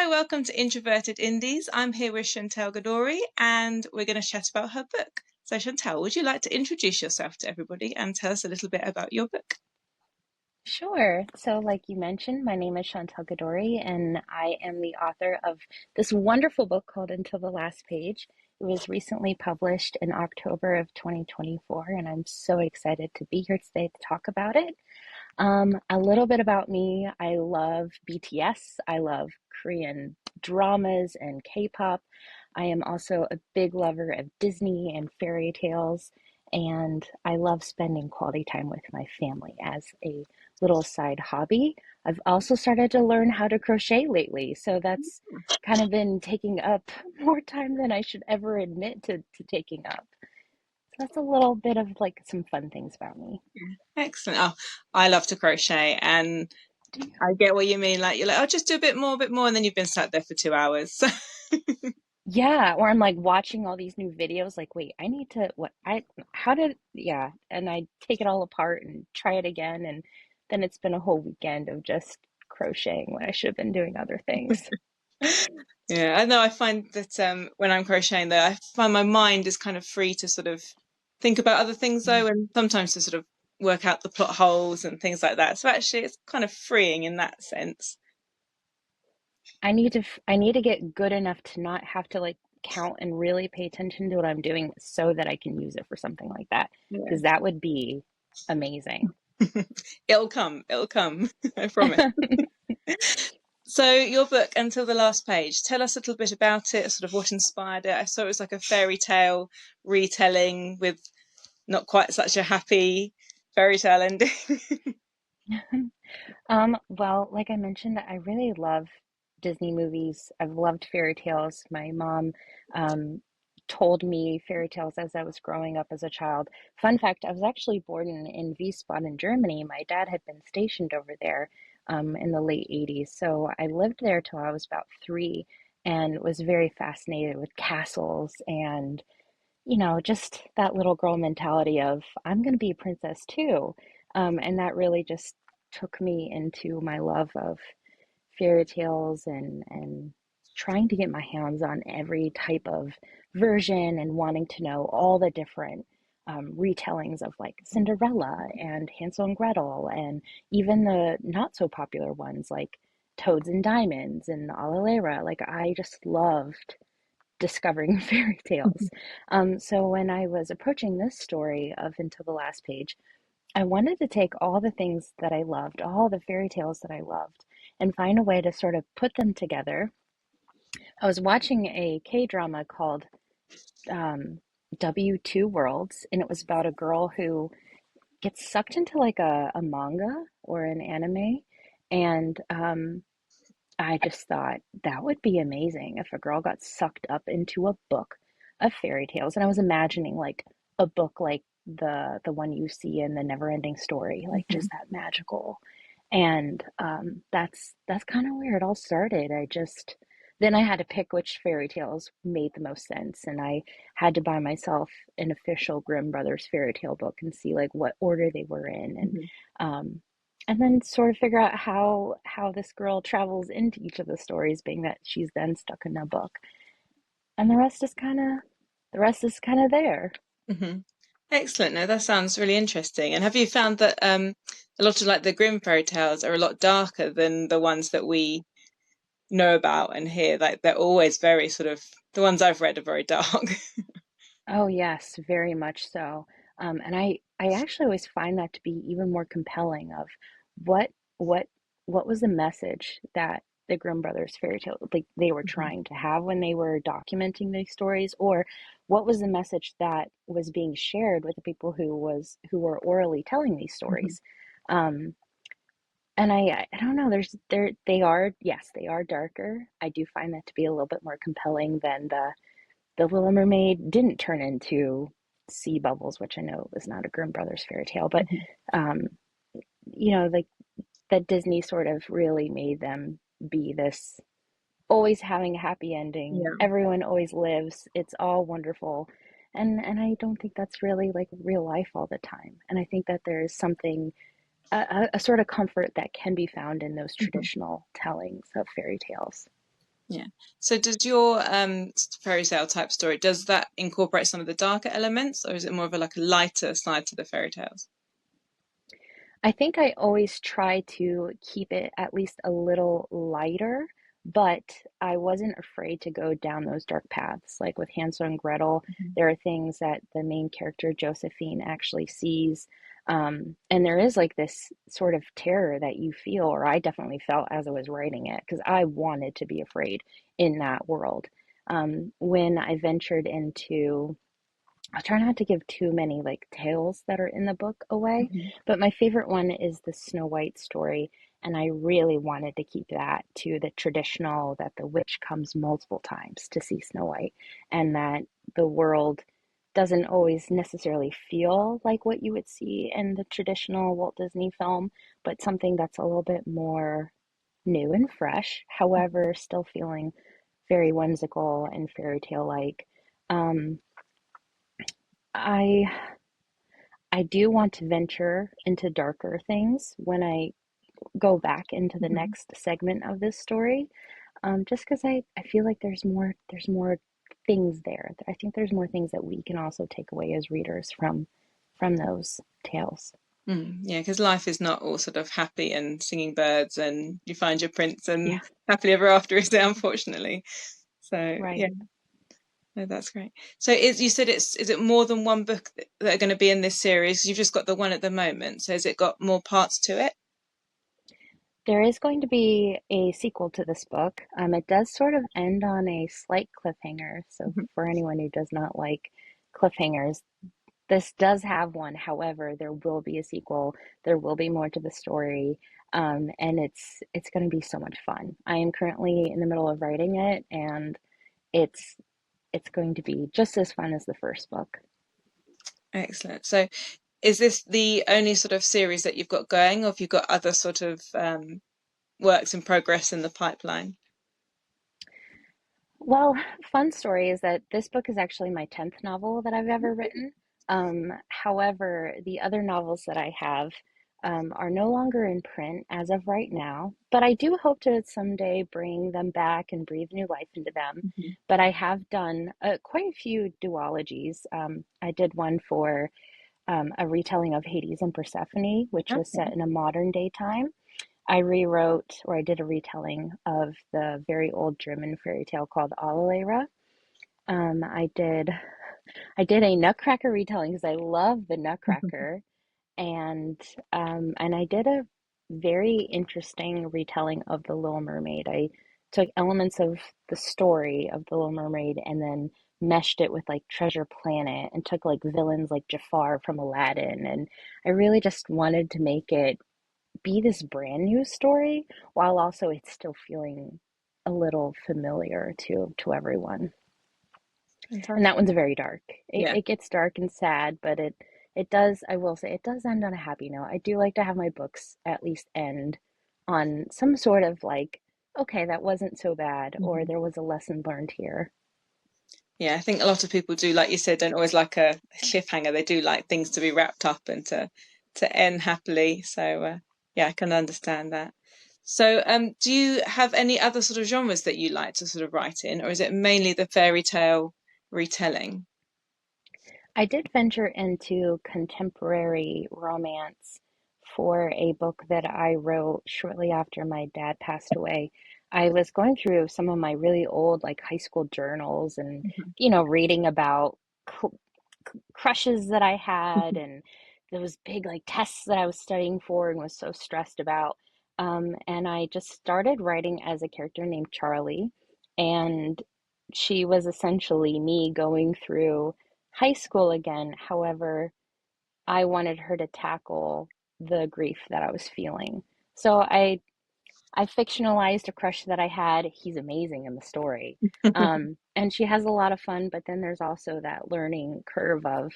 Hi, welcome to Introverted Indies. I'm here with Chantal Gadoury and we're going to chat about her book. So, Chantal, would you like to introduce yourself to everybody and tell us a little bit about your book? Sure. So, like you mentioned, my name is Chantal Gadoury, and I am the author of this wonderful book called Until the Last Page. It was recently published in October of 2024, and I'm so excited to be here today to talk about it. A little bit about me. I love BTS. I love Korean dramas and K-pop. I am also a big lover of Disney and fairy tales, and I love spending quality time with my family as a little side hobby. I've also started to learn how to crochet lately, so that's kind of been taking up more time than I should ever admit to taking up. So that's a little bit of like some fun things about me. Excellent. Oh, I love to crochet and Do you? I get what you mean. Like, you're like, I'll just do a bit more, and then you've been sat there for 2 hours. Yeah, or I'm like watching all these new videos, like, wait, I need to, how did, yeah, and I take it all apart and try it again, and then it's been a whole weekend of just crocheting when I should have been doing other things. Yeah, I know. I find that when I'm crocheting, though, I find my mind is kind of free to sort of think about other things, Mm. though, and sometimes to sort of work out the plot holes and things like that. So actually, it's kind of freeing in that sense. I need to get good enough to not have to like count and really pay attention to what I'm doing so that I can use it for something like that, Yeah. because that would be amazing. It'll come, it'll come, I promise. So, your book, Until the Last Page, tell us a little bit about it, sort of what inspired it. I saw it was like a fairy tale retelling with not quite such a happy fairy tale ending. Well, like I mentioned, I really love Disney movies. I've loved fairy tales. My mom um, told me fairy tales as I was growing up as a child. Fun fact, I was actually born in Wiesbaden, Germany. My dad had been stationed over there in the late 80s. So I lived there till I was about 3 and was very fascinated with castles and, just that little girl mentality of, I'm going to be a princess too. And that really just took me into my love of fairy tales and trying to get my hands on every type of version and wanting to know all the different retellings of like Cinderella and Hansel and Gretel and even the not so popular ones like Toads and Diamonds and Alalera. Like I just loved discovering fairy tales. So when I was approaching this story of Until the Last Page, I wanted to take all the things that I loved, all the fairy tales that I loved, and find a way to sort of put them together. I was watching a K drama called um, W2 Worlds, and it was about a girl who gets sucked into like a manga or an anime. And I just thought that would be amazing if a girl got sucked up into a book of fairy tales. And I was imagining like a book like the one you see in the Never-Ending Story, like just that magical. And that's kind of where it all started. I just then I had to pick which fairy tales made the most sense, and I had to buy myself an official Grimm Brothers fairy tale book and see like what order they were in, um, and then sort of figure out how this girl travels into each of the stories, being that she's then stuck in a book, and the rest is kind of there. Hmm. Excellent. No, that sounds really interesting. And have you found that a lot of like the Grimm fairy tales are a lot darker than the ones that we know about and hear? Like they're always very sort of the ones I've read are very dark. Oh yes, very much so. And I actually always find that to be even more compelling of what what what was the message that the Grimm brothers fairy tale like they were Mhm. trying to have when they were documenting these stories, or what was the message that was being shared with the people who were orally telling these Mhm. stories. Um, and I don't know, they are, yes, they are darker. I do find that to be a little bit more compelling than the Little Mermaid didn't turn into sea bubbles, which I know is not a Grimm Brothers fairy tale, but Mhm. um, like that Disney sort of really made them be this always having a happy ending. Yeah. Everyone always lives. It's all wonderful. And I don't think that's really like real life all the time. And I think that there is something a sort of comfort that can be found in those Mhm. traditional tellings of fairy tales. Yeah. So does your fairy tale type story, does that incorporate some of the darker elements, or is it more of a like a lighter side to the fairy tales? I think I always try to keep it at least a little lighter, but I wasn't afraid to go down those dark paths. Like with Hansel and Gretel, Mhm. there are things that the main character, Josephine, actually sees. And there is like this sort of terror that you feel, or I definitely felt as I was writing it, because I wanted to be afraid in that world. When I ventured into I'll try not to give too many like tales that are in the book away, Mhm. but my favorite one is the Snow White story, and I really wanted to keep that to the traditional that the witch comes multiple times to see Snow White, and that the world doesn't always necessarily feel like what you would see in the traditional Walt Disney film, but something that's a little bit more new and fresh, however, still feeling very whimsical and fairy tale like. Um, I I do want to venture into darker things when I go back into the Mhm. next segment of this story. Just because I feel like there's more things there. I think there's more things that we can also take away as readers from those tales. Yeah, because life is not all sort of happy and singing birds and you find your prince Yeah, and happily ever after, is it, unfortunately? So yeah, right. no, that's great. So is you said is it more than one book that are going to be in this series? You've just got the one at the moment. So has it got more parts to it? There is going to be a sequel to this book. It does sort of end on a slight cliffhanger. So Mhm. for anyone who does not like cliffhangers, this does have one. However, there will be a sequel. There will be more to the story, and it's going to be so much fun. I am currently in the middle of writing it, and it's it's going to be just as fun as the first book. Excellent. So is this the only sort of series that you've got going, or have you got other sort of works in progress in the pipeline? Well, fun story is that this book is actually my 10th novel that I've ever written. However, the other novels that I have are no longer in print as of right now, but I do hope to someday bring them back and breathe new life into them. Mhm. But I have done quite a few duologies. I did one for a retelling of Hades and Persephone, which was set Okay. in a modern day time. I rewrote or I did a retelling of the very old German fairy tale called Allerlehre. Um, I did I did a Nutcracker retelling because I love the Nutcracker, and and I did a very interesting retelling of the Little Mermaid. I took elements of the story of the Little Mermaid and then meshed it with like Treasure Planet and took like villains like Jafar from Aladdin, and I really just wanted to make it be this brand new story while also it's still feeling a little familiar to everyone. And that Fantastic. one's very dark. Yeah. It gets dark and sad, but it does, I will say, it does end on a happy note. I do like to have my books at least end on some sort of like, okay, that wasn't so bad, or Mhm. there was a lesson learned here. Yeah, I think a lot of people do, like you said, don't always like a cliffhanger. They do like things to be wrapped up and to end happily. So yeah, I can understand that. So do you have any other sort of genres that you like to sort of write in, or is it mainly the fairy tale retelling? I did venture into contemporary romance for a book that I wrote shortly after my dad passed away. I was going through some of my really old, like high school journals and, Mhm. reading about cr crushes that I had and those big, like, tests that I was studying for and was so stressed about. And I just started writing as a character named Charlie, and she was essentially me going through high school again. However, I wanted her to tackle the grief that I was feeling. So I fictionalized a crush that I had. He's amazing in the story. And she has a lot of fun, but then there's also that learning curve of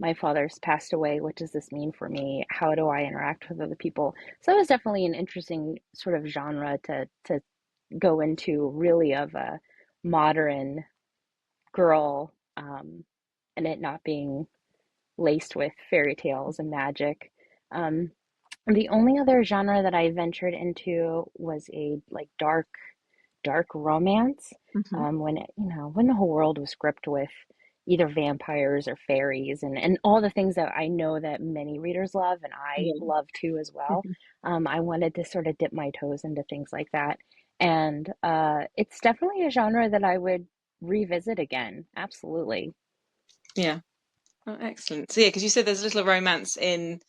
my father's passed away. What does this mean for me? How do I interact with other people? So it was definitely an interesting sort of genre to go into, really of a modern girl, and it not being laced with fairy tales and magic. Um, the only other genre that I ventured into was a like dark dark romance, Hmm. when when the whole world was gripped with either vampires or fairies and all the things that I know that many readers love and I Yeah. love too as well. I wanted to sort of dip my toes into things like that. And it's definitely a genre that I would revisit again. Absolutely. Yeah. Oh, excellent. So yeah, because you said there's a little romance in,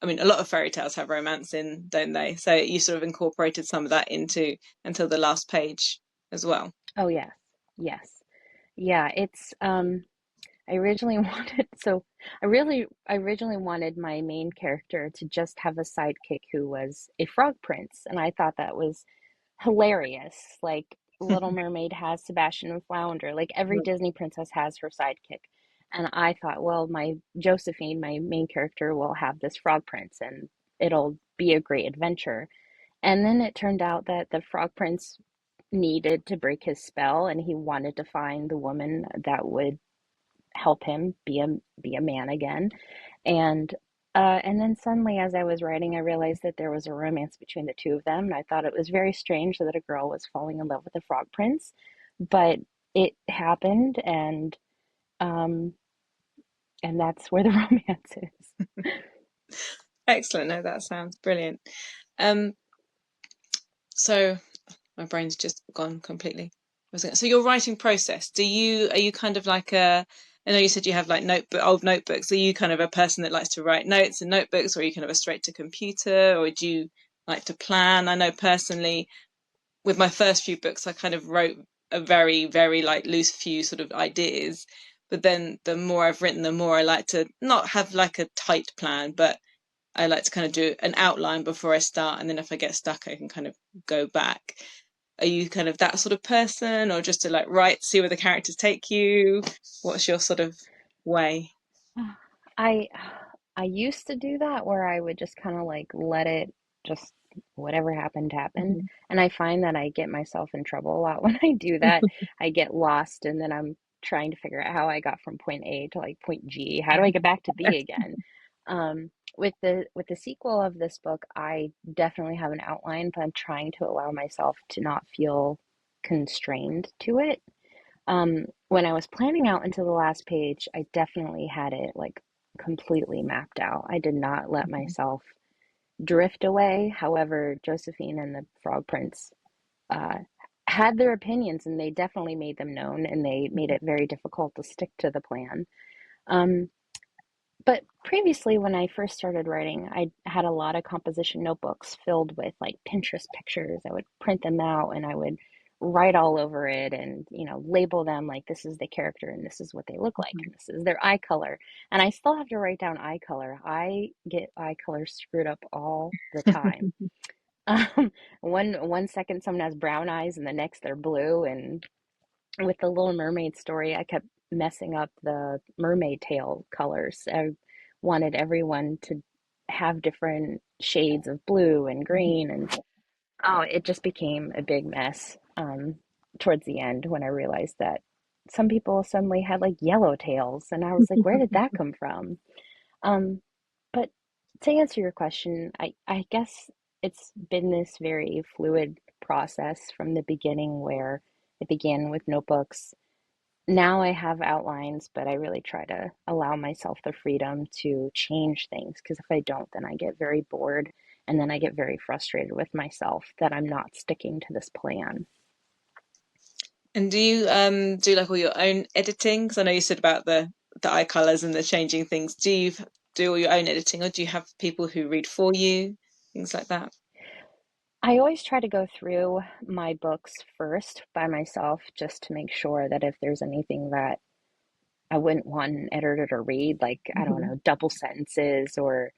I mean, a lot of fairy tales have romance in, don't they? So you sort of incorporated some of that into Until the Last Page as well. Oh, yes. Yes. Yeah, it's I originally wanted so I originally wanted my main character to just have a sidekick who was a frog prince, and I thought that was hilarious. Like Little Mermaid has Sebastian and Flounder, like every Disney princess has her sidekick. And I thought, well, my Josephine, my main character, will have this frog prince and it'll be a great adventure. And then it turned out that the frog prince needed to break his spell and he wanted to find the woman that would help him be a man again. And then suddenly, as I was writing, I realized that there was a romance between the two of them, and I thought it was very strange that a girl was falling in love with a frog prince, but it happened, um, and that's where the romance is. Excellent. No, that sounds brilliant. Um, so my brain's just gone completely. So your writing process, are you kind of like I know you said you have like old notebooks. Are you kind of a person that likes to write notes in notebooks, or are you kind of a straight to computer, or do you like to plan? I know personally with my first few books, I kind of wrote a very, very like loose few sort of ideas. But then the more I've written, the more I like to not have like a tight plan, but I like to kind of do an outline before I start. And then if I get stuck, I can kind of go back. Are you kind of that sort of person, or just to like write, see where the characters take you? What's your sort of way? I I used to do that where I would just kind of like let it just whatever happened happened. Mhm. And I find that I get myself in trouble a lot when I do that. I get lost and then I'm trying to figure out how I got from point A to like point G. How do I get back to B again? With the sequel of this book, I definitely have an outline, but I'm trying to allow myself to not feel constrained to it. When I was planning out into the last page, I definitely had it like completely mapped out. I did not let myself drift away. However, Josephine and the Frog Prince uh, had their opinions and they definitely made them known and they made it very difficult to stick to the plan. Um, but previously, when I first started writing, I had a lot of composition notebooks filled with like Pinterest pictures. I would print them out and I would write all over it and, label them like this is the character and this is what they look like and this is their eye color. And I still have to write down eye color. I get eye color screwed up all the time. Um, one second someone has brown eyes and the next they're blue. And with the Little Mermaid story, I kept messing up the mermaid tail colors. I wanted everyone to have different shades of blue and green, and oh, it just became a big mess towards the end when I realized that some people suddenly had like yellow tails, and I was like, where did that come from? Um, but to answer your question, I guess it's been this very fluid process from the beginning where it began with notebooks. Now I have outlines, but I really try to allow myself the freedom to change things because if I don't, then I get very bored and then I get very frustrated with myself that I'm not sticking to this plan. And do you do like all your own editing? Because I know you said about the eye colors and the changing things. Do you do all your own editing, or do you have people who read for you, things like that? I always try to go through my books first by myself just to make sure that if there's anything that I wouldn't want an editor to read, like, I don't Hmm. know, double sentences or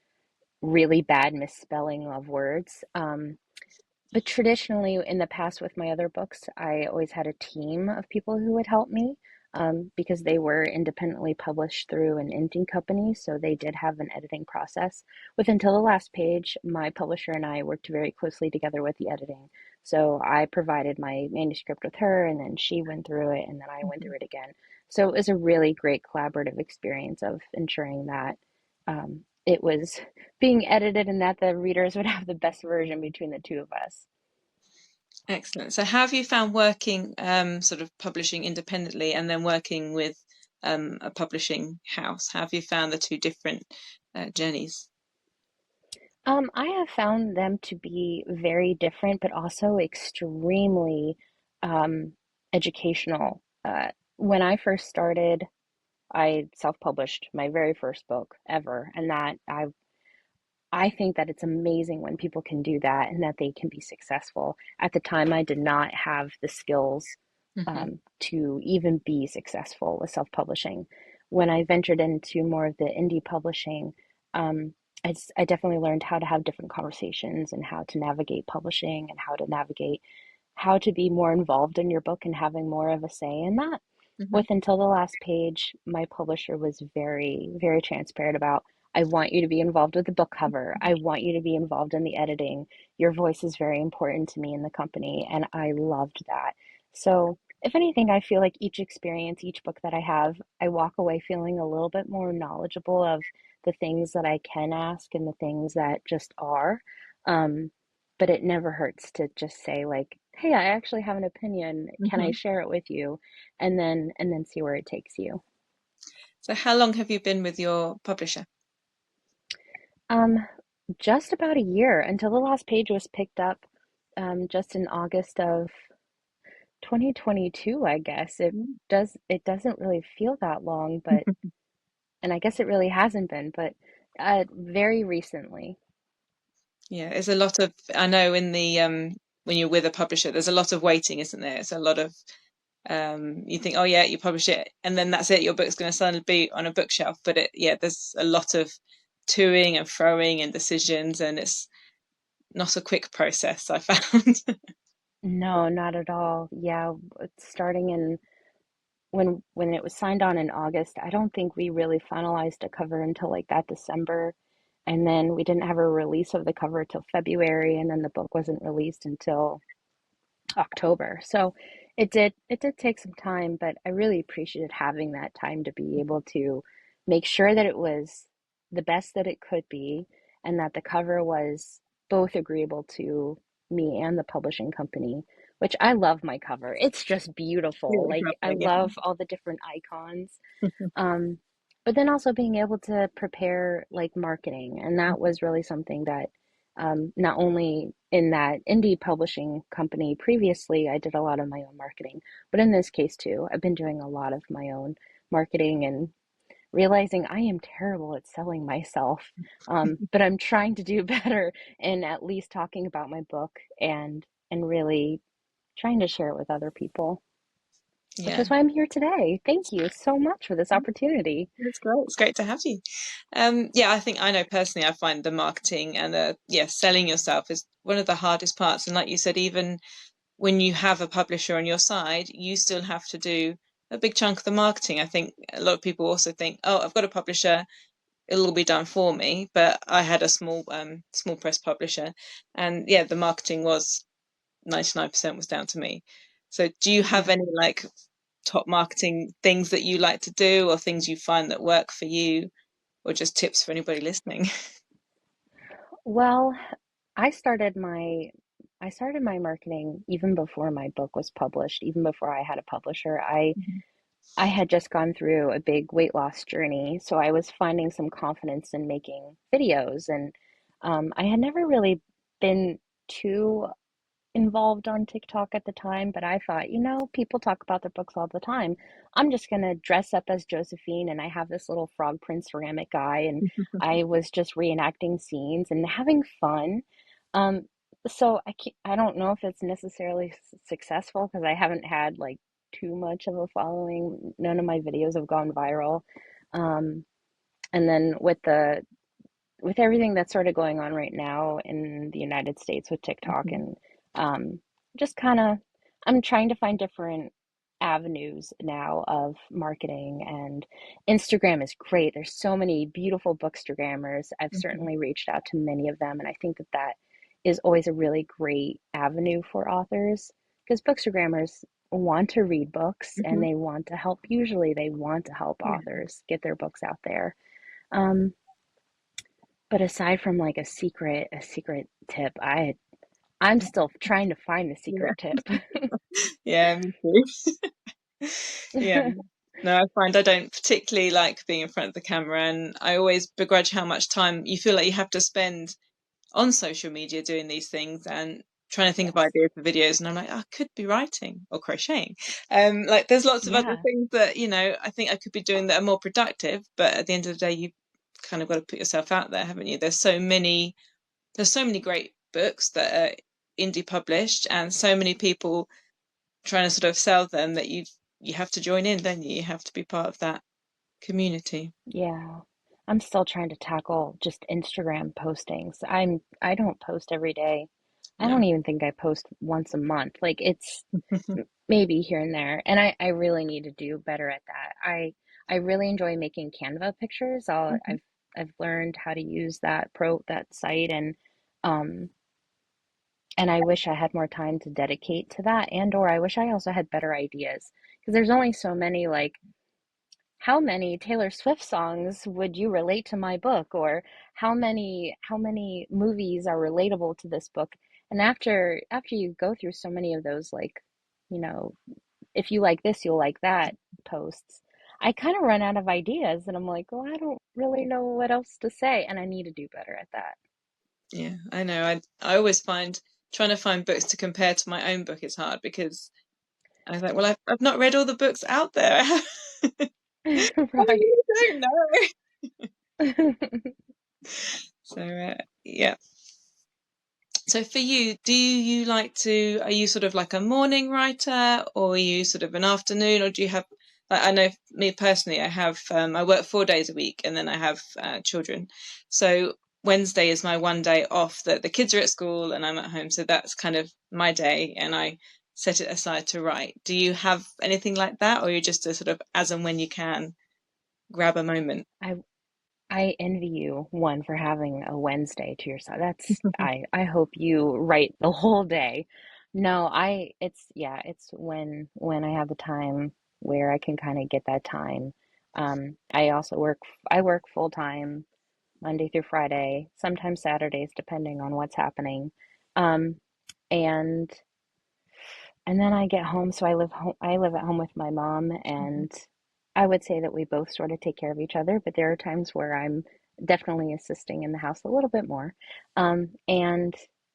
really bad misspelling of words. But traditionally, in the past with my other books, I always had a team of people who would help me because they were independently published through an indie company. So they did have an editing process. With Until the Last Page, my publisher and I worked very closely together with the editing. So I provided my manuscript with her, and then she went through it, and then I went through it again. So it was a really great collaborative experience of ensuring that it was being edited and that the readers would have the best version between the two of us. Excellent. So, how have you found working, sort of publishing independently and then working with a publishing house? How have you found the two different journeys? I have found them to be very different, but also extremely um, educational. When I first started, I self-published my very first book ever, and I think that it's amazing when people can do that and that they can be successful. At the time, I did not have the skills Hmm. to even be successful with self-publishing. When I ventured into more of the indie publishing, um, I definitely learned how to have different conversations and how to navigate publishing and how to navigate how to be more involved in your book and having more of a say in that. Hmm. With Until the Last Page, my publisher was very, very transparent about, I want you to be involved with the book cover. I want you to be involved in the editing. Your voice is very important to me in the company, and I loved that. So, if anything, I feel like each experience, each book that I have, I walk away feeling a little bit more knowledgeable of the things that I can ask and the things that just are. Um, but it never hurts to just say like, "Hey, I actually have an opinion. Can I Hmm. share it with you?" And then see where it takes you. So, how long have you been with your publisher? Um, just about a year until the last page was picked up just in August of 2022, I guess. It doesn't really feel that long, but and I guess it really hasn't been, but very recently. Yeah, there's a lot of, I know in the when you're with a publisher, there's a lot of waiting, isn't there? It's a lot of you think, oh yeah, you publish it, and then that's it. Your book's going to suddenly be on a bookshelf. But yeah, there's a lot of toing and froing and decisions, and it's not a quick process, I found. No, not at all. Yeah, it's starting in when it was signed on in August, I don't think we really finalized a cover until like that December. And then we didn't have a release of the cover till February, and then the book wasn't released until October. So it did take some time, but I really appreciated having that time to be able to make sure that it was the best that it could be and that the cover was both agreeable to me and the publishing company, which I love my cover. It's just beautiful. Really Like I troubling, love all the different icons. Um, but then also being able to prepare like marketing, and that was really something that not only in that indie publishing company previously, I did a lot of my own marketing, but in this case too, I've been doing a lot of my own marketing and realizing I am terrible at selling myself. But I'm trying to do better in at least talking about my book and really trying to share it with other people, which yeah. is why I'm here today. Thank you so much for this opportunity. It's great. It's great to have you. Yeah, I think I know personally, I find the marketing and the yeah, selling yourself is one of the hardest parts. And like you said, even when you have a publisher on your side, you still have to do a big chunk of the marketing. I think a lot of people also think, oh, I've got a publisher, it'll all be done for me. But I had a small press publisher, and yeah, the marketing was 99% was down to me. So do you have Yeah. any like top marketing things that you like to do or things you find that work for you or just tips for anybody listening? Well, I started my I started my marketing even before my book was published, even before I had a publisher. I had just gone through a big weight loss journey, so I was finding some confidence in making videos, and I had never really been too involved on TikTok at the time, but I thought, people talk about their books all the time. I'm just gonna dress up as Josephine, and I have this little frog print ceramic guy, and I was just reenacting scenes and having fun. Um, so I don't know if it's necessarily successful because I haven't had like too much of a following. None of my videos have gone viral. Um, and then with everything that's sort of going on right now in the United States with TikTok Mhm. and um, just kind of, I'm trying to find different avenues now of marketing, and Instagram is great. There's so many beautiful bookstagrammers. I've Mhm. certainly reached out to many of them, and I think that that is always a really great avenue for authors because bookstagrammers want to read books and Mhm. they want to help. Usually, they want to help Yeah. authors get their books out there. Um, but aside from like a secret tip, I'm still trying to find the Yeah, secret tip. yeah, me too. Yeah. No, I find I don't particularly like being in front of the camera, and I always begrudge how much time you feel like you have to spend on social media doing these things and trying to think of Yes. ideas for videos. And I'm like, I could be writing or crocheting. Like there's lots of other Yeah. things that, I think I could be doing that are more productive, but at the end of the day, you kind of got to put yourself out there, haven't you? There's so many great books that are indie published and so many people trying to sort of sell them that you have to join in, don't you? You have to be part of that community. Yeah. I'm still trying to tackle just Instagram postings. I don't post every day. I don't No. even think I post once a month. Like it's maybe here and there. And I really need to do better at that. I really enjoy making Canva pictures. I've learned how to use that site, um and I wish I had more time to dedicate to that, and or I wish I also had better ideas because there's only so many, like how many Taylor Swift songs would you relate to my book, or how many movies are relatable to this book? And after you go through so many of those, like, you know, if you like this, you'll like that posts, I kind of run out of ideas and I'm like, well, I don't really know what else to say, and I need to do better at that. Yeah, I know. I always find trying to find books to compare to my own book is hard because I was like, well, I've not read all the books out there. I Right. really don't know. So yeah. So for you, are you sort of like a morning writer or are you sort of an afternoon or do you have, like, I know me personally, I work 4 days a week and then I have children. So Wednesday is my one day off that the kids are at school and I'm at home. So that's kind of my day and I set it aside to write. Do you have anything like that or are you just a sort of as and when you can grab a moment? I I envy you, one, for having a Wednesday to yourself. I hope you write the whole day. No, it's, yeah, it's when I have the time where I can kind of get that time. I work full time Monday through Friday, sometimes Saturdays, depending on what's happening. Um, and and then I get home, so I live at home with my mom, and I would say that we both sort of take care of each other, but there are times where I'm definitely assisting in the house a little bit more. And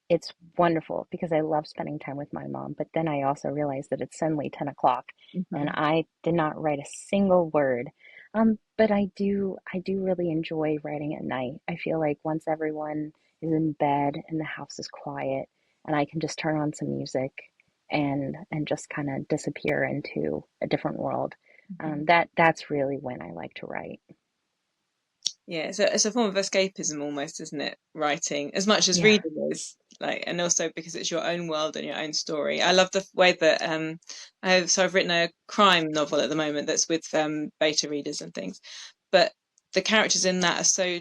it's wonderful because I love spending time with my mom, but then I also realize that it's suddenly 10 o'clock and Mhm. I did not write a single word. But I do really enjoy writing at night. I feel like once everyone is in bed and the house is quiet and I can just turn on some music and just kind of disappear into a different world. Mhm. That's really when I like to write. Yeah, it's a form of escapism almost, isn't it? Writing, as much as Yeah. reading is, like, and also because it's your own world and your own story. I love the way that I've written a crime novel at the moment that's with beta readers and things, but the characters in that are so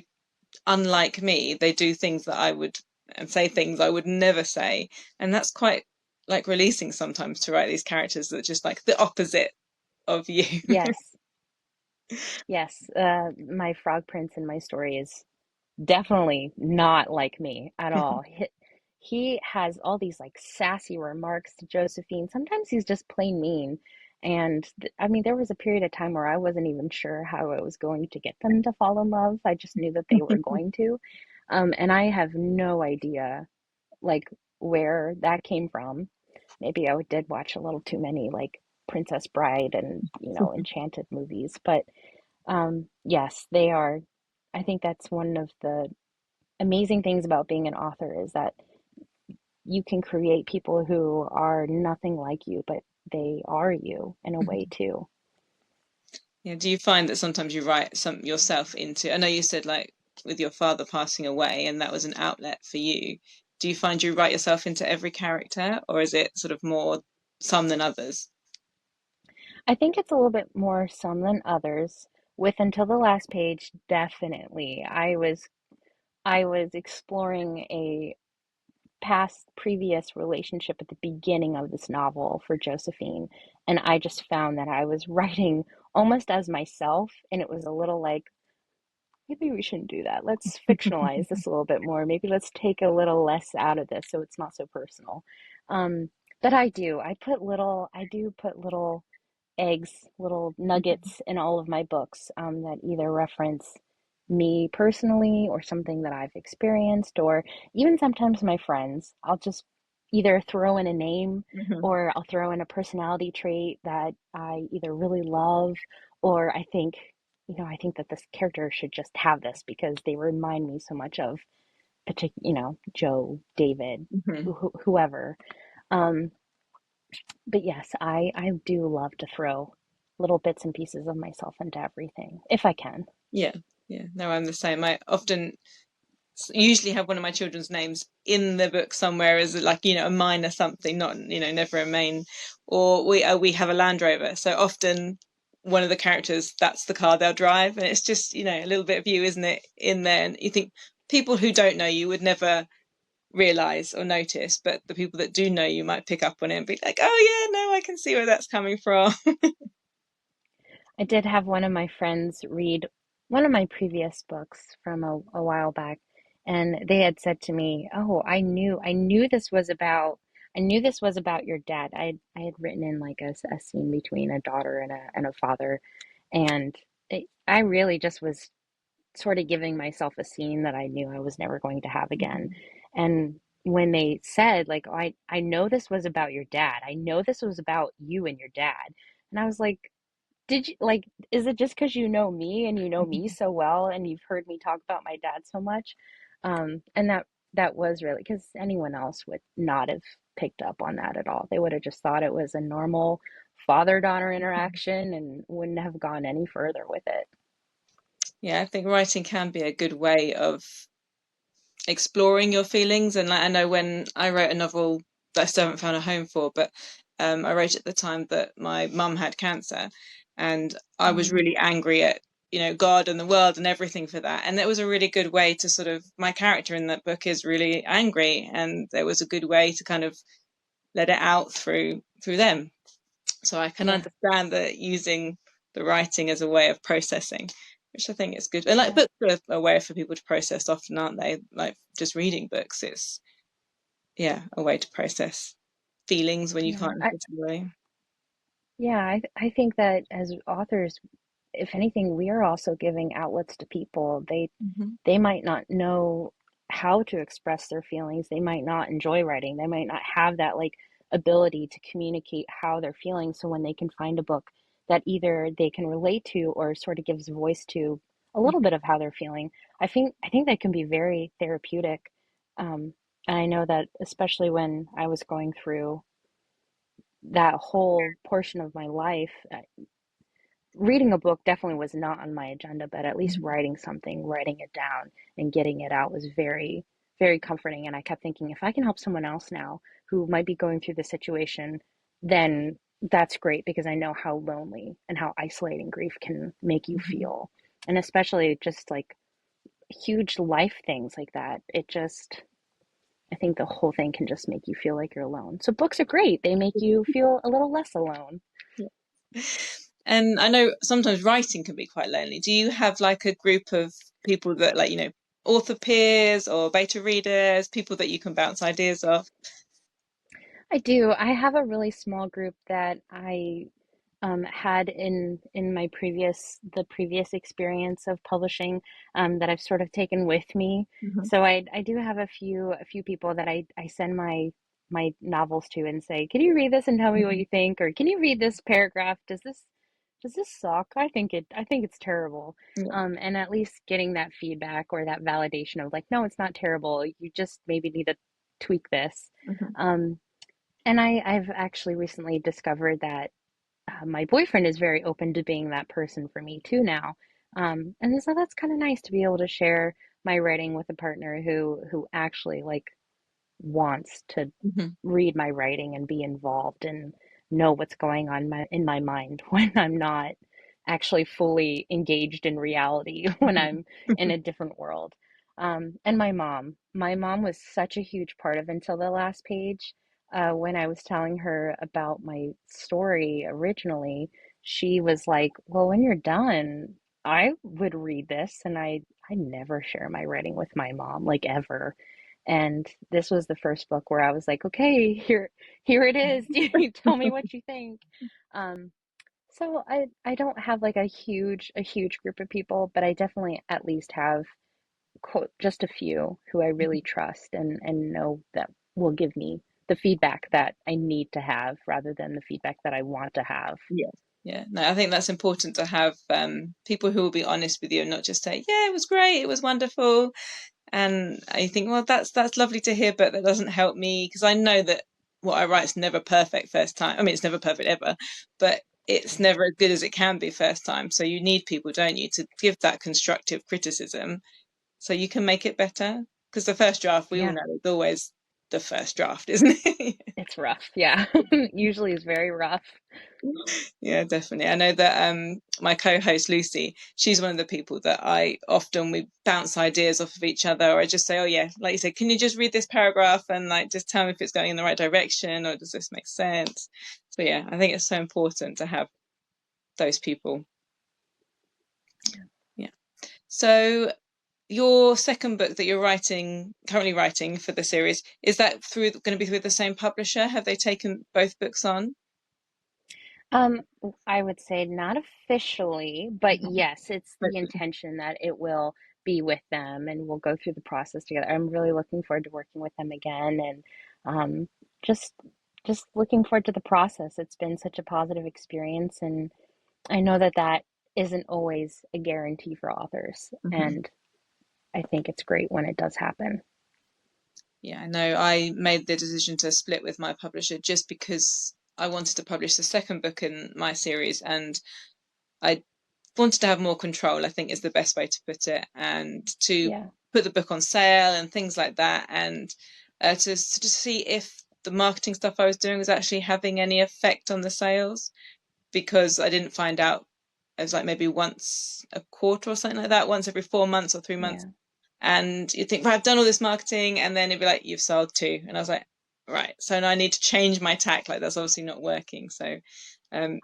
unlike me. They do things that I would and say things I would never say, and that's quite like releasing sometimes to write these characters that are just like the opposite of you. Yes. Yes. My frog prince in my story is definitely not like me at all. He has all these like sassy remarks to Josephine. Sometimes he's just plain mean. And I mean, there was a period of time where I wasn't even sure how I was going to get them to fall in love. I just knew that they were going to. And I have no idea like where that came from. Maybe I did watch a little too many like Princess Bride and, Enchanted movies. But yes, they are. I think that's one of the amazing things about being an author is that you can create people who are nothing like you, but they are you in a way too. Yeah, do you find that sometimes you write some yourself into, I know you said like with your father passing away and that was an outlet for you. Do you find you write yourself into every character or is it sort of more some than others? I think it's a little bit more some than others. With Until the Last Page, definitely. I was exploring a past previous relationship at the beginning of this novel for Josephine, and I just found that I was writing almost as myself, and it was a little like maybe we shouldn't do that. Let's fictionalize this a little bit more. Maybe let's take a little less out of this so it's not so personal. Um, but I do put little eggs, little nuggets in all of my books that either reference me personally or something that I've experienced, or even sometimes my friends. I'll just either throw in a name Hmm. or I'll throw in a personality trait that I either really love or I think that this character should just have this because they remind me so much of Joe, David, Hmm. whoever. Um, but yes, I do love to throw little bits and pieces of myself into everything if I can. Yeah, yeah. No, I'm the same. I often usually have one of my children's names in the book somewhere as like a minor something, not never a main. Or we have a Land Rover, so often one of the characters, that's the car they'll drive, and it's just a little bit of you, isn't it, in there. And you think people who don't know you would never realize or notice, but the people that do know you might pick up on it and be like, oh yeah, no, I can see where that's coming from. I did have one of my friends read one of my previous books from a while back, and they had said to me, "Oh, I knew this was about your dad." I had written in like a scene between a daughter and a father, and I really just was sort of giving myself a scene that I knew I was never going to have again. Mhm. And when they said like, "Oh, I know this was about your dad. I know this was about you and your dad." And I was like, did you like, is it just because you know me and you know me so well and you've heard me talk about my dad so much? And that was really because anyone else would not have picked up on that at all. They would have just thought it was a normal father-daughter interaction and wouldn't have gone any further with it. Yeah, I think writing can be a good way of exploring your feelings. And like, I know when I wrote a novel that I still haven't found a home for, but I wrote at the time that my mum had cancer, and I was Mm, really angry at God and the world and everything for that. And that was a really good way to sort of, my character in that book is really angry, and there was a good way to kind of let it out through them. So I can yeah, understand that using the writing as a way of processing, which I think is good. And like yeah, books are a way for people to process often, aren't they? Like just reading books, it's a way to process feelings when you yeah. can't necessarily. I think that as authors, if anything, we are also giving outlets to people. Hmm. They might not know how to express their feelings. They might not enjoy writing. They might not have that like ability to communicate how they're feeling. So when they can find a book that either they can relate to or sort of gives voice to a little bit of how they're feeling, I think that can be very therapeutic. And I know that especially when I was going through that whole portion of my life, reading a book definitely was not on my agenda, but at least Hmm. writing something, writing it down and getting it out was very, very comforting. And I kept thinking, if I can help someone else now who might be going through this situation, then that's great because I know how lonely and how isolating grief can make you Hmm. feel. And especially just like huge life things like that. I think the whole thing can just make you feel like you're alone. So books are great. They make you feel a little less alone. Yeah. And I know sometimes writing can be quite lonely. Do you have like a group of people that like, author peers or beta readers, people that you can bounce ideas off? I do. I have a really small group that I had in my previous experience of publishing that I've sort of taken with me. Hmm. So I do have a few people that I send my novels to and say, can you read this and tell me what Hmm. you think? Or can you read this paragraph? Does this suck? I think it's terrible. Yeah. And at least getting that feedback or that validation of like, no, it's not terrible. You just maybe need to tweak this. Hmm. Um, and I've actually recently discovered that my boyfriend is very open to being that person for me too now. And so that's kind of nice to be able to share my writing with a partner who actually like wants to Hmm. read my writing and be involved and know what's going on in my mind when I'm not actually fully engaged in reality, when I'm in a different world. And my mom was such a huge part of Until the Last Page. When I was telling her about my story originally, she was like, "Well, when you're done, I would read this, and I never share my writing with my mom, like ever. And this was the first book where I was like, okay, here it is. Tell me what you think. Um, so I don't have like a huge group of people, but I definitely at least have quote just a few who I really trust and know that will give me the feedback that I need to have rather than the feedback that I want to have. Yeah. Yeah, no, I think that's important to have people who will be honest with you and not just say, "Yeah, it was great, it was wonderful." And I think, well, that's lovely to hear, but that doesn't help me because I know that what I write is never perfect first time. I mean, it's never perfect ever, but it's Yeah. never as good as it can be first time. So you need people, don't you, to give that constructive criticism so you can make it better. Because the first draft, we all Yeah, know, is always the first draft, isn't it? it's rough. Yeah. Usually it's very rough. Yeah, definitely. I know that my co-host Lucy, she's one of the people that I often we bounce ideas off of each other, or I just say, "Oh yeah, like you said, can you just read this paragraph and like just tell me if it's going in the right direction or does this make sense?" So yeah, I think it's so important to have those people. Yeah. Yeah. So your second book that you're writing, currently writing for the series, is that through going to be through the same publisher? Have they taken both books on? I would say not officially, but Mhm. yes, it's the intention that it will be with them and we'll go through the process together. I'm really looking forward to working with them again and um, just just looking forward to the process. It's been such a positive experience, and I know that that isn't always a guarantee for authors, Mhm. and I think it's great when it does happen. Yeah, I know. I made the decision to split with my publisher just because I wanted to publish the second book in my series and I wanted to have more control, I think is the best way to put it, and to Yeah, put the book on sale and things like that, and to see if the marketing stuff I was doing was actually having any effect on the sales because I didn't find out. It was like maybe once a quarter or something like that, once every 4 months or 3 months, yeah, and you'd think, right, I've done all this marketing, and then it'd be like, you've sold two. And I was like, right, so now I need to change my tack. Like, that's obviously not working. So,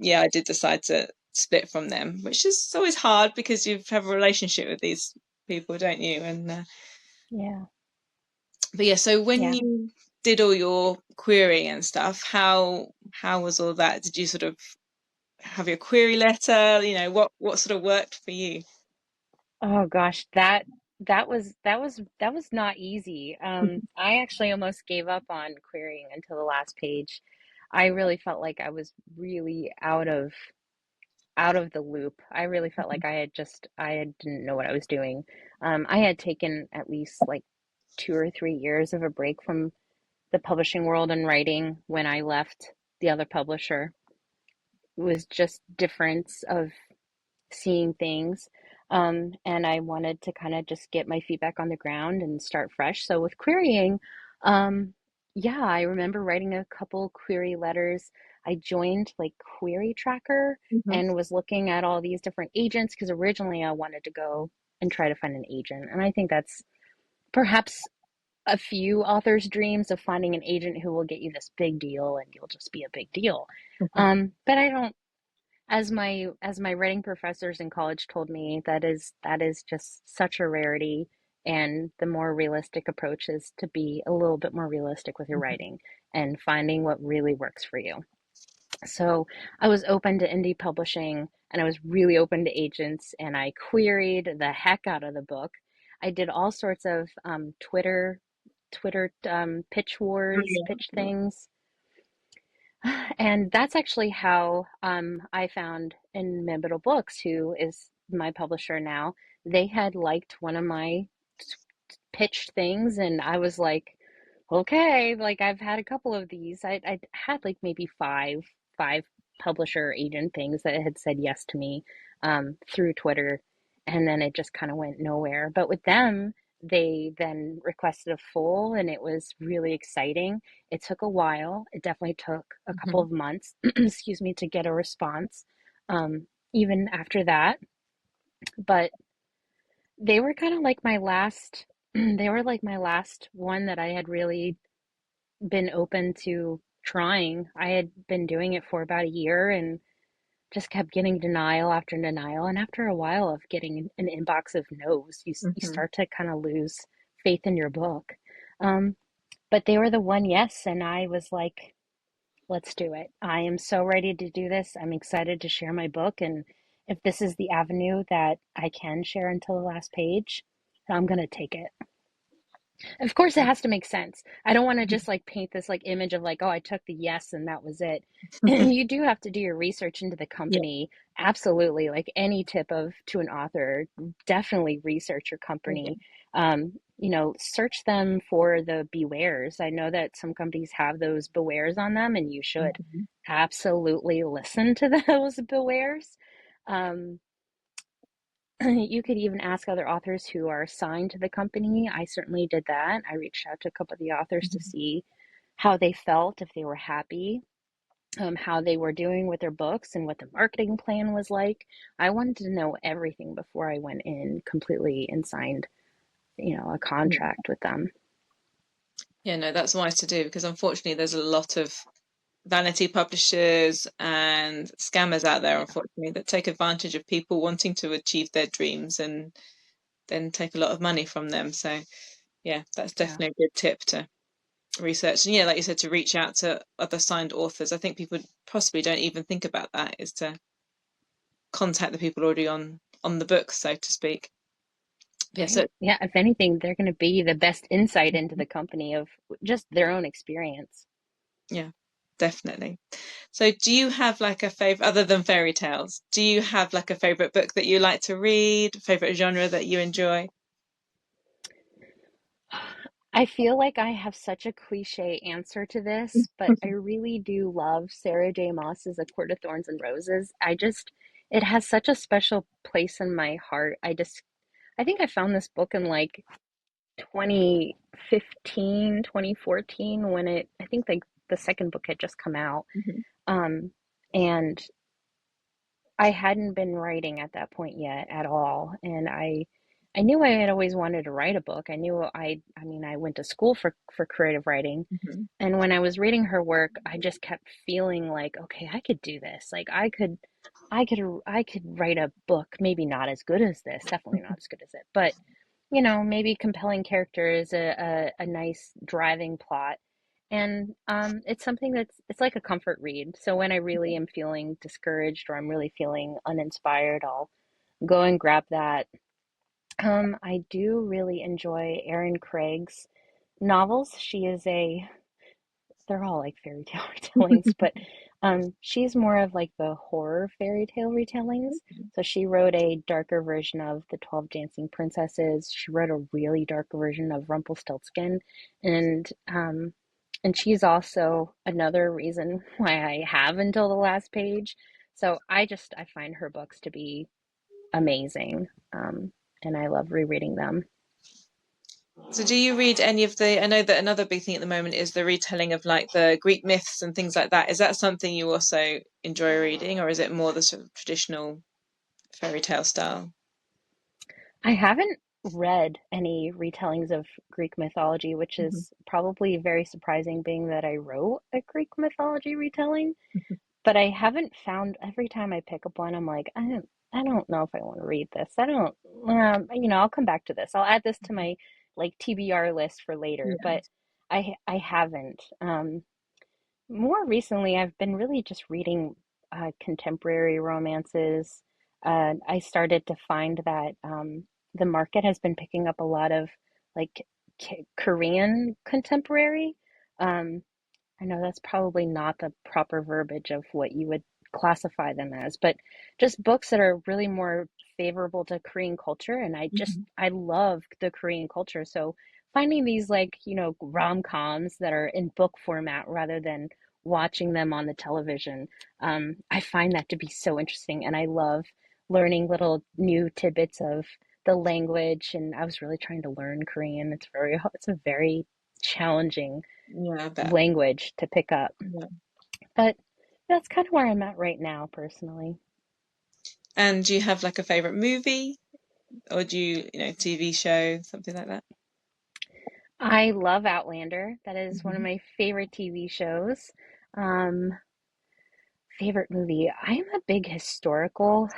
yeah, I did decide to split from them, which is always hard because you have a relationship with these people, don't you? And, yeah, but yeah, so when yeah. you did all your querying and stuff, how was all that? Did you sort of have your query letter? What sort of worked for you? Oh gosh, that was not easy. I actually almost gave up on querying until the last page. I really felt like I was really out of the loop. I really felt like didn't know what I was doing. I had taken at least like 2 or 3 years of a break from the publishing world and writing when I left the other publisher. It was just difference of seeing things. And I wanted to kind of just get my feet back on the ground and start fresh. So with querying, um, yeah, I remember writing a couple query letters. I joined like Query Tracker Hmm. and was looking at all these different agents because originally I wanted to go and try to find an agent. And I think that's perhaps a few authors' dreams of finding an agent who will get you this big deal and you'll just be a big deal. But I don't as my writing professors in college told me, that is just such a rarity, and the more realistic approach is to be a little bit more realistic with your writing and finding what really works for you. So I was open to indie publishing and I was really open to agents and I queried the heck out of the book. I did all sorts of Twitter pitch wars, pitch Yeah. things. And that's actually how I found Inimitable Books, who is my publisher now. They had liked one of my pitched things, and I was like, okay, like I've had a couple of these. I had like maybe five publisher agent things that had said yes to me through Twitter, and then it just kind of went nowhere. But with them, they then requested a full, and it was really exciting. It took a while. It definitely took a couple Hmm. of months, excuse me, to get a response. Even after that, but they were kind of like my last. They were like my last one that I had really been open to trying. I had been doing it for about a year and just kept getting denial after denial. And after a while of getting an inbox of no's, you Hmm. start to kind of lose faith in your book. Um, but they were the one yes, and I was like, let's do it. I am so ready to do this. I'm excited to share my book. And if this is the avenue that I can share until the last page, I'm going to take it. Of course, it has to make sense. I don't want to just like paint this like image of like, oh, I took the yes and that was it. You do have to do your research into the Yeah. company. Absolutely. Like any tip of to an author, definitely research your Yeah. company. Search them for the bewares. I know that some companies have those bewares on them, and you should Mhm. absolutely listen to those bewares. Um, you could even ask other authors who are assigned to the company. I certainly did that. I reached out to a couple of the authors to Mhm. see how they felt, if they were happy, how they were doing with their books, and what the marketing plan was like. I wanted to know everything before I went in completely and signed, a Yeah. contract with them. Yeah, no, that's wise to do because unfortunately there's a lot of vanity publishers and scammers out there, unfortunately, that take advantage of people wanting to achieve their dreams and then take a lot of money from them. So, yeah, that's Yeah. definitely a good tip to research. And yeah, like you said, to reach out to other signed authors. I think people possibly don't even think about that, is to contact the people already on the book, so to speak. Yeah, so Right. Yeah. If anything, they're going to be the best insight into the company of just their own experience. yeah, definitely. So do you have like a favorite other than fairy tales? Do you have like a favorite book that you like to read, favorite genre that you enjoy? I feel like I have such a cliche answer to this, but I really do love Sarah J. Maas's A Court of Thorns and Roses. It has such a special place in my heart. I think I found this book in like 2015, 2014 when I think like the second book had just come out. Mhm. Um, and I hadn't been writing at that point yet at all, and I knew I had always wanted to write a book. I went to school for creative writing, Mhm. and when I was reading her work, I just kept feeling like, okay, I could do this. Like I could write a book, maybe not as good as this, definitely not as good as it, but maybe compelling characters, a nice driving plot. And it's something it's like a comfort read. So when I really am feeling discouraged or I'm really feeling uninspired, I'll go and grab that. I do really enjoy Erin Craig's novels. They're all like fairy tale retellings, but she's more of like the horror fairy tale retellings. So she wrote a darker version of The 12 Dancing Princesses. She wrote a really dark version of Rumpelstiltskin, and and she's also another reason why I have until the last page. So I find her books to be amazing, and I love rereading them. So do you read any of the, I know that another big thing at the moment is the retelling of like the Greek myths and things like that. Is that something you also enjoy reading, or is it more the sort of traditional fairy tale style? I haven't read any retellings of Greek mythology, which Mhm. is probably very surprising, being that I wrote a Greek mythology retelling. But I haven't found every time I pick up one, I'm like, I don't know if I want to read this. I don't, I'll come back to this. I'll add this to my like TBR list for later. Yeah. But I haven't. More recently, I've been really just reading contemporary romances. I started to find that the market has been picking up a lot of like Korean contemporary. Um, I know that's probably not the proper verbiage of what you would classify them as, but just books that are really more favorable to Korean culture. And Mhm. I love the Korean culture. So finding these like, rom-coms that are in book format rather than watching them on the television, I find that to be so interesting. And I love learning little new tidbits of the language. And I was really trying to learn Korean. It's a very challenging Yeah, I bet. language to pick up. Yeah. But that's kind of where I'm at right now, personally. And do you have like a favorite movie, or do TV show, something like that? I love Outlander. That is one of Hmm. my favorite TV shows. Um, Favorite movie. I'm a big a historical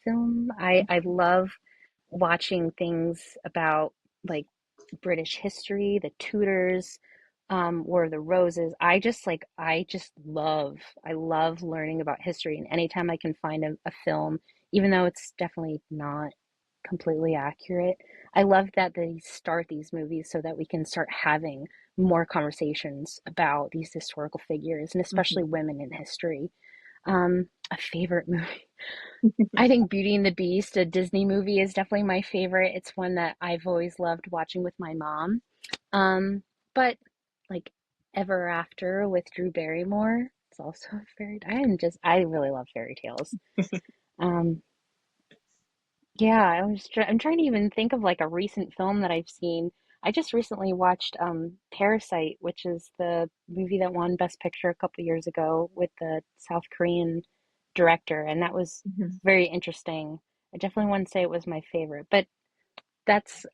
film. I love watching things about like British history, the Tudors, War of the Roses. I love learning about history, and anytime I can find a film, even though it's definitely not completely accurate, I love that they start these movies so that we can start having more conversations about these historical figures and especially Mhm. women in history. A favorite movie. I think Beauty and the Beast, a Disney movie, is definitely my favorite. It's one that I've always loved watching with my mom. Um, but like Ever After with Drew Barrymore, it's also a I really love fairy tales. Um, yeah, I'm trying to even think of like a recent film that I've seen. I just recently watched Parasite, which is the movie that won Best Picture a couple years ago with the South Korean director, and that was Mhm. very interesting. I definitely wouldn't say it was my favorite, but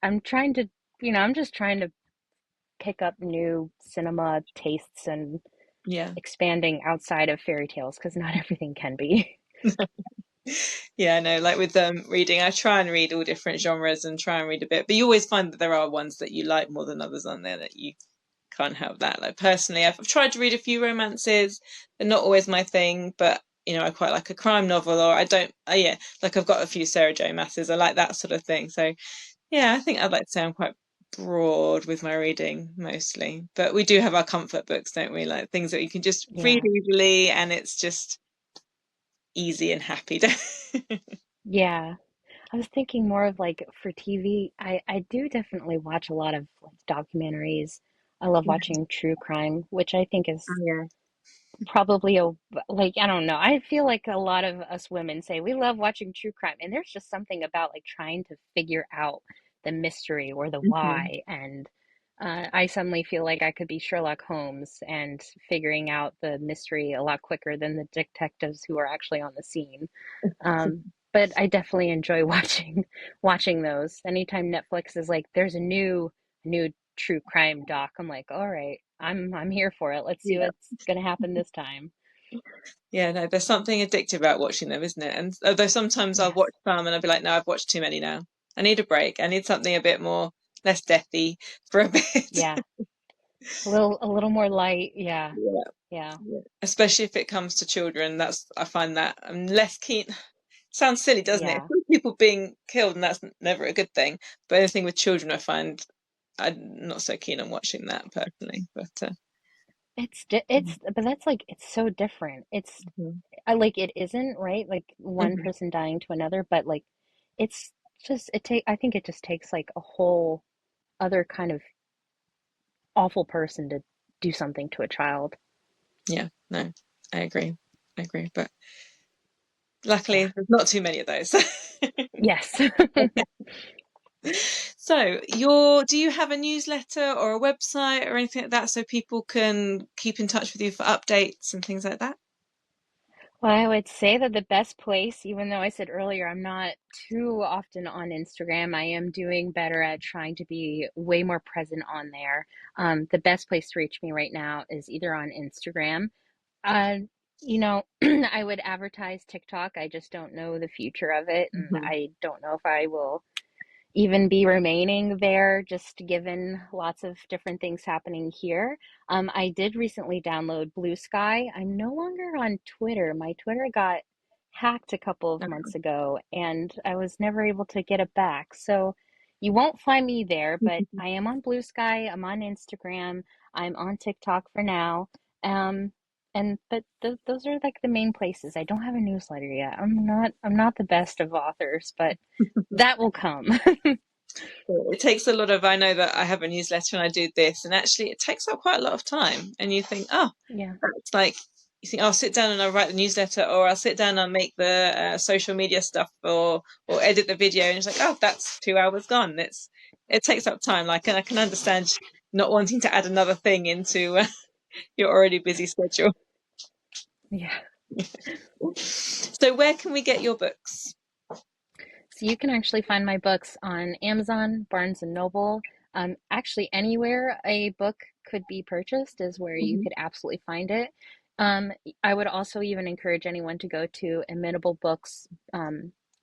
I'm trying to, I'm just trying to pick up new cinema tastes and Yeah. expanding outside of fairy tales because not everything can be. Yeah, no, like with reading, I try and read all different genres and try and read a bit, but you always find that there are ones that you like more than others on there that you can't help that. Like personally, I've tried to read a few romances. They're not always my thing, but I quite like a crime novel, or I don't. Yeah, like I've got a few Sarah J. Maas's. I like that sort of thing. So yeah, I think I'd like to say I'm quite broad with my reading mostly, but we do have our comfort books, don't we? Like things that you can just read Yeah. easily, and it's just easy and happy. Yeah. I was thinking more of like for TV. I do definitely watch a lot of like documentaries. I love watching true crime, which I think is Yeah. probably like I don't know. I feel like a lot of us women say we love watching true crime, and there's just something about like trying to figure out the mystery or the Mhm. why. And I suddenly feel like I could be Sherlock Holmes and figuring out the mystery a lot quicker than the detectives who are actually on the scene. Um, but I definitely enjoy watching those. Anytime Netflix is like, there's a new true crime doc, I'm like, all right, I'm here for it. Let's see Yeah. what's gonna happen this time. Yeah, no, there's something addictive about watching them, isn't it? And although sometimes I'll Yes. watch some and I'll be like, no, I've watched too many now. I need a break. I need something a bit more less deathy for a bit. Yeah. A little more light. Yeah. Yeah. Yeah. Yeah. Especially if it comes to children, I find that I'm less keen. Sounds silly, doesn't it? Yeah. People being killed, and that's never a good thing. But anything with children, I find I'm not so keen on watching that personally. But But that's like it's so different. Mhm. I like it isn't, right? Like one Mhm. person dying to another, but like it's I think it just takes like a whole other kind of awful person to do something to a child. Yeah, no, I agree. I agree. But Yeah. luckily, there's not too many of those. Yes. So, do you have a newsletter or a website or anything like that so people can keep in touch with you for updates and things like that? Well, I would say that the best place, even though I said earlier I'm not too often on Instagram, I am doing better at trying to be way more present on there. The best place to reach me right now is either on Instagram. Uh, I would advertise TikTok. I just don't know the future of it, and Hmm. I don't know if I will even be remaining there, just given lots of different things happening here. I did recently download Blue Sky. I'm no longer on Twitter. My Twitter got hacked a couple of months ago, and I was never able to get it back. So you won't find me there, but I am on Blue Sky. I'm on Instagram. I'm on TikTok for now. Um, and but those are like the main places. I don't have a newsletter yet. I'm not the best of authors, but that will come. It takes a lot of, I know that I have a newsletter and I do this, and actually it takes up quite a lot of time. And you think, oh, Yeah. it's like, you think, I'll sit down and I'll write the newsletter, or I'll sit down and I'll make the social media stuff, or edit the video, and it's like, oh, that's 2 hours gone. It takes up time. Like, and I can understand not wanting to add another thing into your already busy schedule. Yeah. So, where can we get your books? So you can actually find my books on Amazon, Barnes and Noble. Actually, anywhere a book could be purchased is where you Mhm. could absolutely find it. I would also even encourage anyone to go to Imitable Books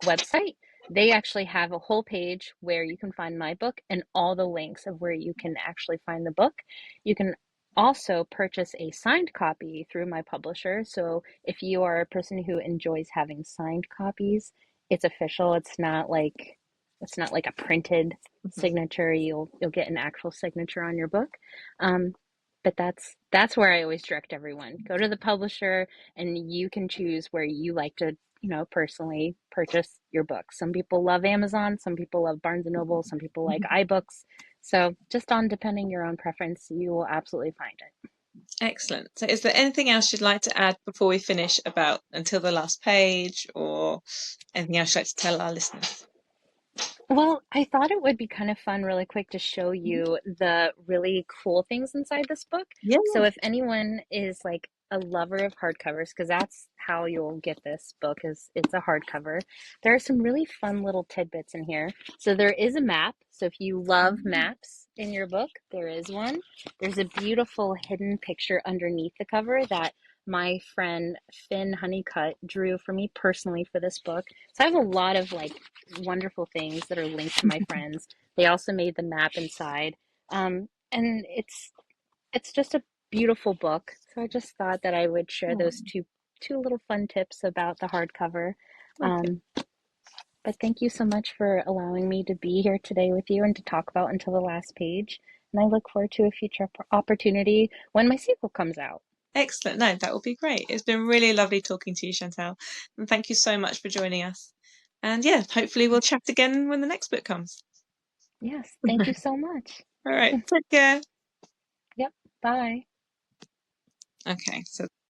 website. They actually have a whole page where you can find my book and all the links of where you can actually find the book. You can also purchase a signed copy through my publisher. So if you are a person who enjoys having signed copies, it's official. It's not like a printed signature. You'll get an actual signature on your book. Um, but that's where I always direct everyone. Go to the publisher and you can choose where you like to, personally purchase your book. Some people love Amazon, some people love Barnes and Noble, some people like iBooks. So just on depending your own preference, you will absolutely find it. Excellent. So is there anything else you'd like to add before we finish about Until the Last Page, or anything else you'd like to tell our listeners? Well, I thought it would be kind of fun, really quick, to show Mhm. you the really cool things inside this book. Yeah. So, if anyone is like a lover of hardcovers, because that's how you'll get this book, is it's a hardcover. There are some really fun little tidbits in here. So, there is a map. So, if you love Mm. maps in your book, there is one. There's a beautiful hidden picture underneath the cover that my friend Finn Honeycutt drew for me personally for this book. So I have a lot of like wonderful things that are linked to my friends. They also made the map inside. And it's just a beautiful book. So I just thought that I would share Oh, those two little fun tips about the hardcover. okay. Um, but thank you so much for allowing me to be here today with you and to talk about Until the Last Page. And I look forward to a future opportunity when my sequel comes out. Excellent. No, that will be great. It's been really lovely talking to you, Chantal. And thank you so much for joining us. And yeah, hopefully we'll chat again when the next book comes. Yes, thank you so much. All right. Take care. Yep, bye. Okay. So